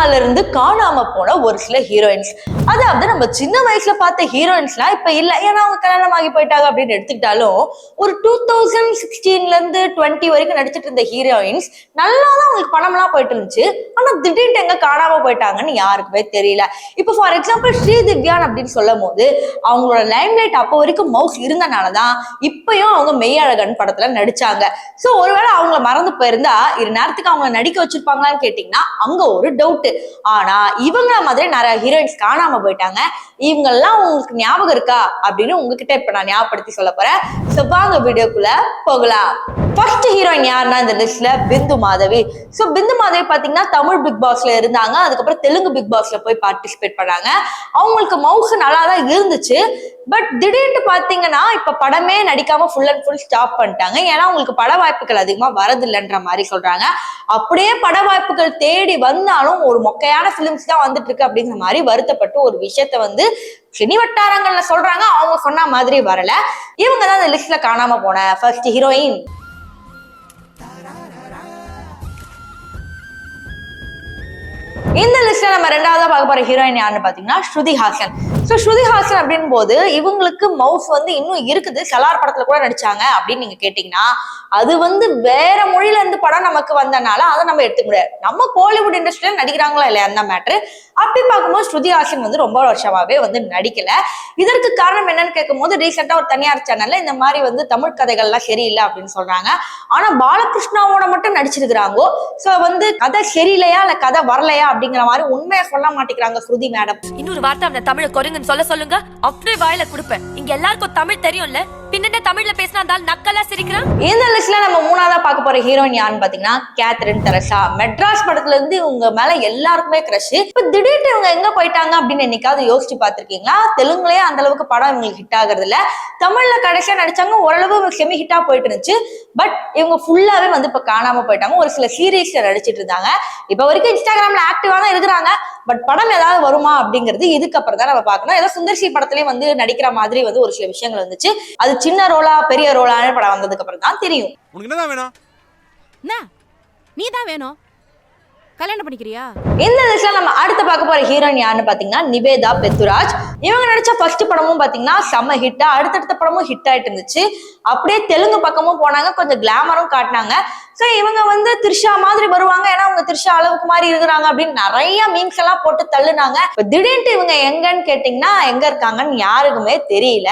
சினிமால இருந்து காணாம போன ஒரு சில ஹீரோயின்ஸ். அதாவது நம்ம சின்ன வயசுல பார்த்த ஹீரோயின்ஸ்லாம் இப்ப இல்ல, ஏன்னா அவங்க கல்யாணம் ஆகி போயிட்டாங்க அப்படின்னு எடுத்துக்கிட்டாலும் ஒரு 2016ல இருந்து 20 வரைக்கும் நடிச்சிட்டு இருந்த ஹீரோயின்ஸ் நல்லாதான் அவங்களுக்கு பணம்லாம் போயிட்டு இருந்துச்சு. ஆனா திடீர்னு எங்க காணாம போயிட்டாங்கன்னு யாருக்குமே தெரியல. இப்போ ஃபார் எக்ஸாம்பிள் ஸ்ரீதிவ்யான் அப்படின்னு சொல்லும் போது அவங்களோட லைம்லைட் அப்போ வரைக்கும் மவுஸ் இருந்தனாலதான் இப்பயும் அவங்க மெய்யழகன் படத்துல நடிச்சாங்க. சோ ஒருவேளை அவங்கள மறந்து போயிருந்தா இரு நேரத்துக்கு அவங்கள நடிக்க வச்சிருப்பாங்களான்னு கேட்டீங்கன்னா அங்க ஒரு டவுட். ஆனா இவங்கள மாதிரி நிறைய ஹீரோயின்ஸ் காணாம போயிட்டாங்க. இவங்க எல்லாம் உங்களுக்கு ஞாபகம் இருக்கா அப்படின்னு உங்ககிட்ட இப்ப நான் ஞாபகப்படுத்தி சொல்ல போறேன். சோ வாங்க வீடியோக்குள்ள போகலாம். ஃபர்ஸ்ட் ஹீரோயின் யாருன்னா இந்த லிஸ்ட்ல பிந்து மாதவி. சோ பிந்து மாதவி பாத்தீங்கன்னா தமிழ் பிக் பாஸ்ல இருந்தாங்க, அதுக்கப்புறம் தெலுங்கு பிக் பாஸ்ல போய் பார்ட்டிசிபேட் பண்ணாங்க. அவங்களுக்கு மவுஸ் நல்லா தான் இருந்துச்சு. பட் திடீர்னு பாத்தீங்கன்னா இப்ப படமே நடிக்காம ஃபுல் அண்ட் ஃபுல் ஸ்டாப் பண்ணிட்டாங்க. ஏன்னா உங்களுக்கு பட வாய்ப்புகள் அதிகமா வரதில்லைன்ற மாதிரி சொல்றாங்க. அப்படியே பட வாய்ப்புகள் தேடி வந்தாலும் ஒரு மொக்கையான பிலிம்ஸ் தான் வந்துட்டு இருக்கு அப்படிங்கிற மாதிரி வருத்தப்பட்டு ஒரு விஷயத்த வந்து சினி வட்டாரங்கள்ல சொல்றாங்க. அவங்க சொன்ன மாதிரி வரல. இவங்க தான் இந்த லிஸ்ட்ல காணாம போன ஃபர்ஸ்ட் ஹீரோயின். இந்த லிஸ்ட்ல நம்ம ரெண்டாவதா பார்க்க போற ஹீரோயின் யாருன்னு பாத்தீங்கன்னா ஸ்ருதி ஹாசன். சோ ஸ்ருதி ஹாசன் அப்படின்னு போது இவங்களுக்கு மவுஸ் வந்து இன்னும் இருக்குது. சலார் படத்துல கூட நடிச்சாங்க அப்படின்னு நீங்க கேட்டீங்கன்னா அது வந்து வேற மொழியில இருந்து படம் நமக்கு வந்தனால அதை நம்ம எடுத்துக்க முடியாது. நம்ம கோலிவுட் இண்டஸ்ட்ரியில நடிக்கிறாங்களா இல்லையா அந்த மேட்ரு. அப்படி பார்க்கும்போது ஸ்ருதி ஹாசன் வந்து ரொம்ப வருஷமாவே வந்து நடிக்கல. இதற்கு காரணம் என்னன்னு கேட்கும் போது ரீசெண்டா ஒரு தனியார் சேனல்ல இந்த மாதிரி வந்து தமிழ் கதைகள்லாம் சரியில்லை அப்படின்னு சொல்றாங்க. ஆனா பாலகிருஷ்ணாவோட மட்டும் நடிச்சிருக்கிறாங்க. சோ வந்து கதை சரியில்லையா இல்ல கதை வரலையா அப்படிங்கிற மாதிரி உண்மையா சொல்ல மாட்டேங்கிறாங்க ஸ்ருதி மேடம். இன்னொரு வார்த்தை அவனை தமிழ் குரங்குன்னு சொல்ல சொல்லுங்க, அப்படியே வாயில கொடுப்பேன். இங்க எல்லாருக்கும் தமிழ் தெரியும்ல, பின்ன தமிழ்ல பேசினா நக்கலா சிரிக்கிறான். இந்த லிஸ்ட்ல நம்ம மூணாவதா பார்க்க போற ஹீரோயின் யாருன்னு பாத்தீங்கன்னா கேத்ரின் தெரசா. மெட்ராஸ் படத்துல இருந்து இவங்க மேல எல்லாருக்குமே கிரஷ். இப்ப திடீர்னு இவங்க எங்க போயிட்டாங்க அப்படின்னு என்னைக்காவது யோசிச்சு பாத்திருக்கீங்களா? தெலுங்குலயே அந்த அளவுக்கு படம் இவங்களுக்கு ஹிட் ஆகுறது இல்ல. தமிழ்ல கடைசியா நடிச்சாங்க, ஓரளவு செமி ஹிட்டா போயிட்டு இருந்துச்சு. பட் இவங்க ஃபுல்லாவே வந்து இப்ப காணாம போயிட்டாங்க. ஒரு சில சீரீஸ்ல நடிச்சிட்டு இருந்தாங்க. இப்ப வரைக்கும் இன்ஸ்டாகிராம்ல ஆக்டிவா தான் இருக்கிறாங்க. பட் படம் ஏதாவது வருமா அப்படிங்கிறது இதுக்கப்புறம் தான் நம்ம பார்க்கணும். ஏதோ சுந்தர்சி படத்துலயும் வந்து நடிக்கிற மாதிரி வந்து ஒரு சில விஷயங்கள் வந்துச்சு. அது சின்ன ரோலா பெரிய ரோலான படம் வந்ததுக்கு அப்புறம் தான் தெரியும். உனக்கு என்னதான் வேணும்? நீ தான் வேணும். கல்யாணம் பண்ணிக்கிறியா? இந்த லிஸ்ட்ல நம்ம அடுத்து பார்க்க போற ஹீரோயின் யாருன்னு பாத்தீங்கன்னா நிவேதா பெத்துராஜ். இவங்க நடிச்ச ஃபர்ஸ்ட் படமும் பாத்தீங்கன்னா செம்ம ஹிட்டா, அடுத்தடுத்த படமும் ஹிட் ஆயிட்டு இருந்துச்சு. அப்படியே தெலுங்கு பக்கமும் போனாங்க, கொஞ்சம் கிளாமரும் காட்டினாங்க. சோ இவங்க வந்து த்ரிஷா மாதிரி வருவாங்க, ஏன்னா அவங்க த்ரிஷா அளவுக்கு மாதிரி இருக்கிறாங்க அப்படின்னு நிறைய மீம்ஸ் எல்லாம் போட்டு தள்ளுனாங்க. திடீர்னு இவங்க எங்கன்னு கேட்டீங்கன்னா எங்க இருக்காங்கன்னு யாருக்குமே தெரியல.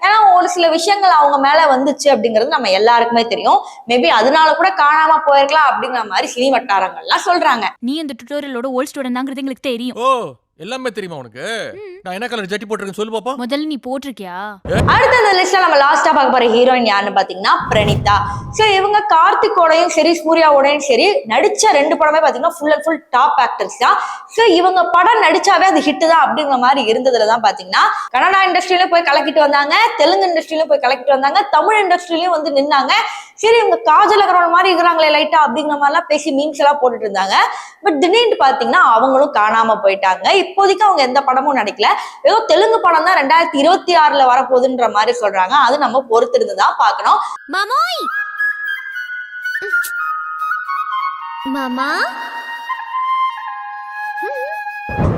ஏன்னா ஒரு சில விஷயங்கள் அவங்க மேல வந்துச்சு அப்படிங்கிறது நம்ம எல்லாருக்குமே தெரியும். மேபி அதனால கூட காணாம போயிருக்கலாம் அப்படிங்கிற மாதிரி சினி வட்டாரங்கள்லாம் சொல்றாங்க. நீ இந்த டுட்டோரியலோட ஓல்ட் ஸ்டூடண்ட் தாங்கிறது எங்களுக்கு தெரியும். ஓ எல்லாமே தெரியுமா உனக்கு? நான் என்ன கலர் ஜட்டி போட்டுருக்கேன் சொல்லு பாப்பா. முதல்ல நீ போட்டிருக்கியா? அடுத்த இந்த லிஸ்ட்ல நம்ம லாஸ்டா பார்க்க போற ஹீரோயின் யாருன்னு பாத்தீங்கன்னா பிரணீதா. சோ இவங்க கார்த்திகோடையும் சரி சூர்யாவோடையும் சரி நடிச்ச ரெண்டு படமே பாத்தீங்கன்னா full and full top actors தான். சோ இவங்க படம் நடிச்சாவே அது ஹிட் தான் அப்படிங்கிற மாதிரி இருந்ததுலதான் பாத்தீங்கன்னா கன்னடா இண்டஸ்ட்ரியிலும் போய் கலக்கிட்டு வந்தாங்க, தெலுங்கு இண்டஸ்ட்ரியிலும் போய் கலக்கிட்டு வந்தாங்க, தமிழ் இண்டஸ்ட்ரியிலும் வந்து நின்னாங்க. சரி இவங்க காஜல் அகர்வால் மாதிரி இருக்கிறாங்களே லைட்டா அப்படிங்கிற மாதிரிலாம் பேசி மீம்ஸ் எல்லாம் போட்டுட்டு இருந்தாங்க. பட் திடீர்னு பாத்தீங்கன்னா அவங்களும் காணாம போயிட்டாங்க. இப்போதைக்கு அவங்க எந்த படமும் நடிக்கல. ஏதோ தெலுங்கு படம் தான் 2026ல வரப்போகுதுன்ற மாதிரி சொல்றாங்க. அது நம்ம பொறுத்து இருந்துதான் பார்க்கணும். மாமாய் மாமா.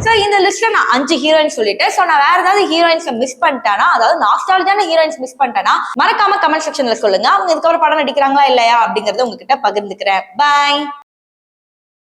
சோ இந்த லிஸ்ட்ல நான் 5 ஹீரோயின் சொல்லிட்டேன். சோ நான் வேற ஏதாவது ஹீரோயின்ஸ் மிஸ் பண்ணிட்டேனா, அதாவது நாஸ்டாலஜியான ஹீரோயின்ஸ் மிஸ் பண்ணிட்டேனா மறக்காம கமெண்ட் செக்ஷன்ல சொல்லுங்க. அவங்க இதுக்கப்புறம் படம் நடிக்கிறாங்களா இல்லையா அப்படிங்கறத உங்ககிட்ட பகிர்ந்துக்கிறேன். பாய்.